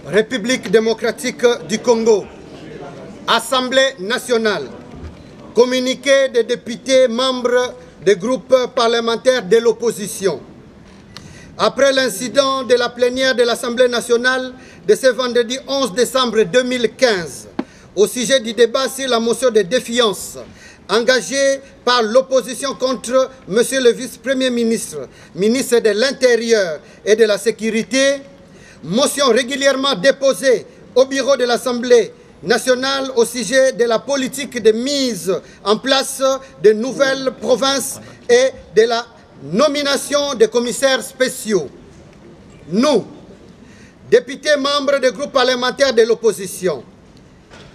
République démocratique du Congo, Assemblée nationale, communiqué des députés membres des groupes parlementaires de l'opposition. Après l'incident de la plénière de l'Assemblée nationale de ce vendredi 11 décembre 2015, au sujet du débat sur la motion de défiance engagée par l'opposition contre M. le vice-premier ministre, ministre de l'Intérieur et de la Sécurité, motion régulièrement déposée au bureau de l'Assemblée nationale au sujet de la politique de mise en place de nouvelles provinces et de la nomination des commissaires spéciaux. Nous, députés membres des groupes parlementaires de l'opposition,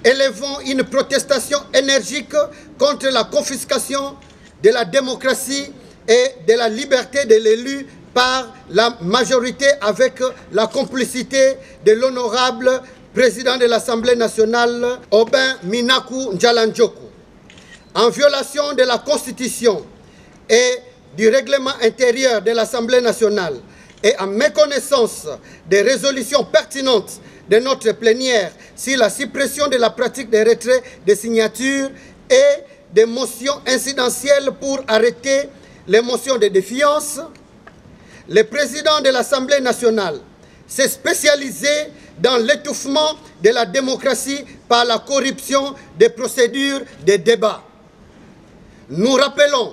élevons une protestation énergique contre la confiscation de la démocratie et de la liberté de l'élu par la majorité avec la complicité de l'honorable président de l'Assemblée nationale, Aubin Minaku Njalandjoku. En violation de la Constitution et du règlement intérieur de l'Assemblée nationale et en méconnaissance des résolutions pertinentes de notre plénière sur la suppression de la pratique des retraits de signatures et des motions incidentielles pour arrêter les motions de défiance, le président de l'Assemblée nationale s'est spécialisé dans l'étouffement de la démocratie par la corruption des procédures de débat. Nous rappelons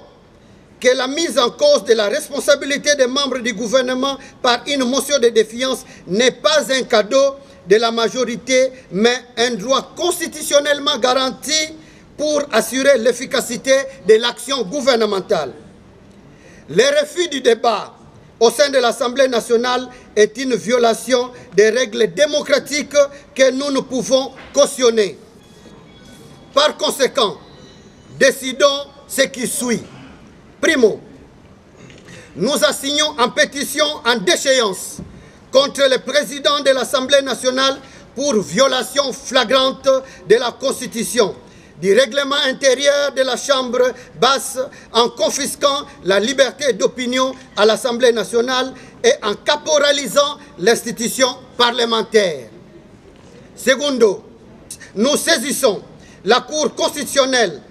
que la mise en cause de la responsabilité des membres du gouvernement par une motion de défiance n'est pas un cadeau de la majorité, mais un droit constitutionnellement garanti pour assurer l'efficacité de l'action gouvernementale. Le refus du débat au sein de l'Assemblée nationale est une violation des règles démocratiques que nous ne pouvons cautionner. Par conséquent, décidons ce qui suit. Primo, nous assignons en pétition en déchéance contre le président de l'Assemblée nationale pour violation flagrante de la Constitution, du règlement intérieur de la Chambre basse en confisquant la liberté d'opinion à l'Assemblée nationale et en caporalisant l'institution parlementaire. Secondo, nous saisissons la Cour constitutionnelle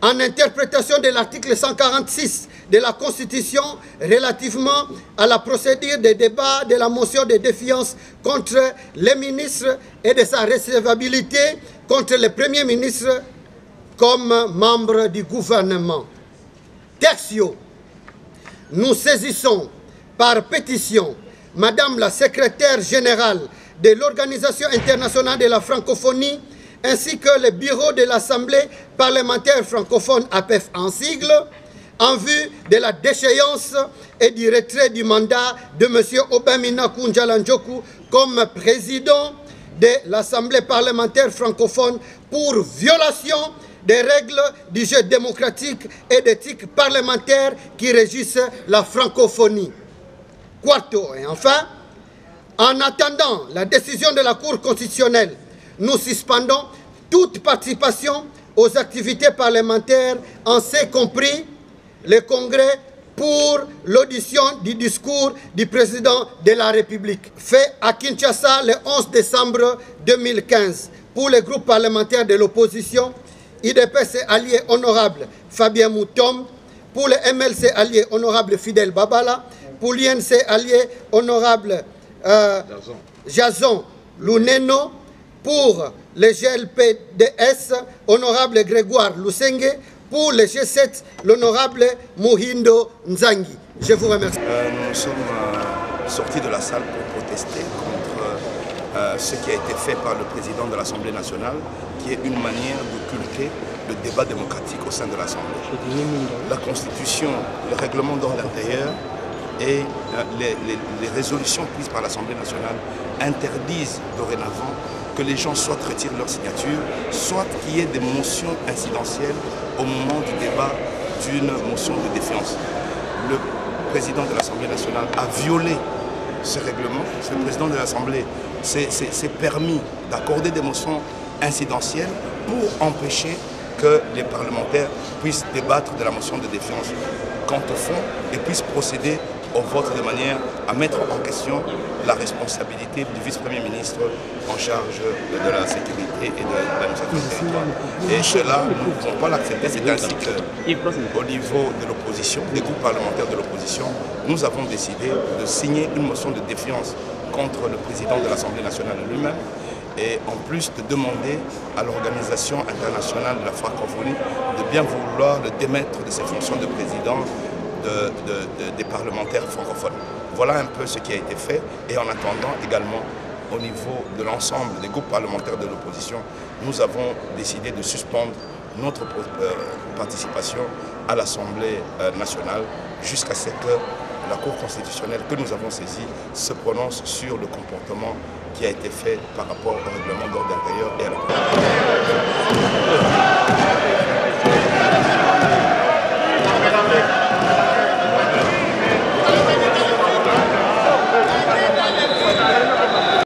en interprétation de l'article 146 de la Constitution relativement à la procédure de débat de la motion de défiance contre les ministres et de sa recevabilité contre le Premier ministre comme membre du gouvernement. Tertio, nous saisissons par pétition Madame la secrétaire générale de l'Organisation internationale de la francophonie ainsi que le bureau de l'Assemblée parlementaire francophone APF en sigle, en vue de la déchéance et du retrait du mandat de M. Aubin Minaku Njalandjoku comme président de l'Assemblée parlementaire francophone pour violation des règles du jeu démocratique et d'éthique parlementaire qui régissent la francophonie. Quarto, et enfin, en attendant la décision de la Cour constitutionnelle, nous suspendons toute participation aux activités parlementaires, en ce compris le congrès pour l'audition du discours du président de la République, fait à Kinshasa le 11 décembre 2015. Pour le groupe parlementaire de l'opposition, IDPS allié honorable Fabien Moutom, pour le MLC allié honorable Fidel Babala, pour l'INC allié honorable Jason Luneno, pour le GLPDS, honorable Grégoire Lusenge, pour le G7, l'honorable Muhindo Nzangi. Je vous remercie. Nous sommes sortis de la salle pour protester contre ce qui a été fait par le président de l'Assemblée nationale, qui est une manière d'occulter le débat démocratique au sein de l'Assemblée. La Constitution, le règlement d'ordre intérieur et les résolutions prises par l'Assemblée nationale interdisent dorénavant que les gens soit retirent leur signature, soit qu'il y ait des motions incidentielles au moment du débat d'une motion de défiance. Le président de l'Assemblée nationale a violé ce règlement. Le président de l'Assemblée s'est permis d'accorder des motions incidentielles pour empêcher que les parlementaires puissent débattre de la motion de défiance quant au fond et puissent procéder au vote de manière à mettre en question la responsabilité du vice-premier ministre en charge de la sécurité et de l'administration du territoire. Et cela, nous ne pouvons pas l'accepter. C'est ainsi qu'au niveau de l'opposition, des groupes parlementaires de l'opposition, nous avons décidé de signer une motion de défiance contre le président de l'Assemblée nationale lui-même, et en plus de demander à l'Organisation internationale de la francophonie de bien vouloir le démettre de ses fonctions de président des parlementaires francophones. Voilà un peu ce qui a été fait, et en attendant également au niveau de l'ensemble des groupes parlementaires de l'opposition, nous avons décidé de suspendre notre participation à l'Assemblée nationale jusqu'à ce que la Cour constitutionnelle que nous avons saisie se prononce sur le comportement qui a été fait par rapport au règlement d'ordre intérieur et à la Cour.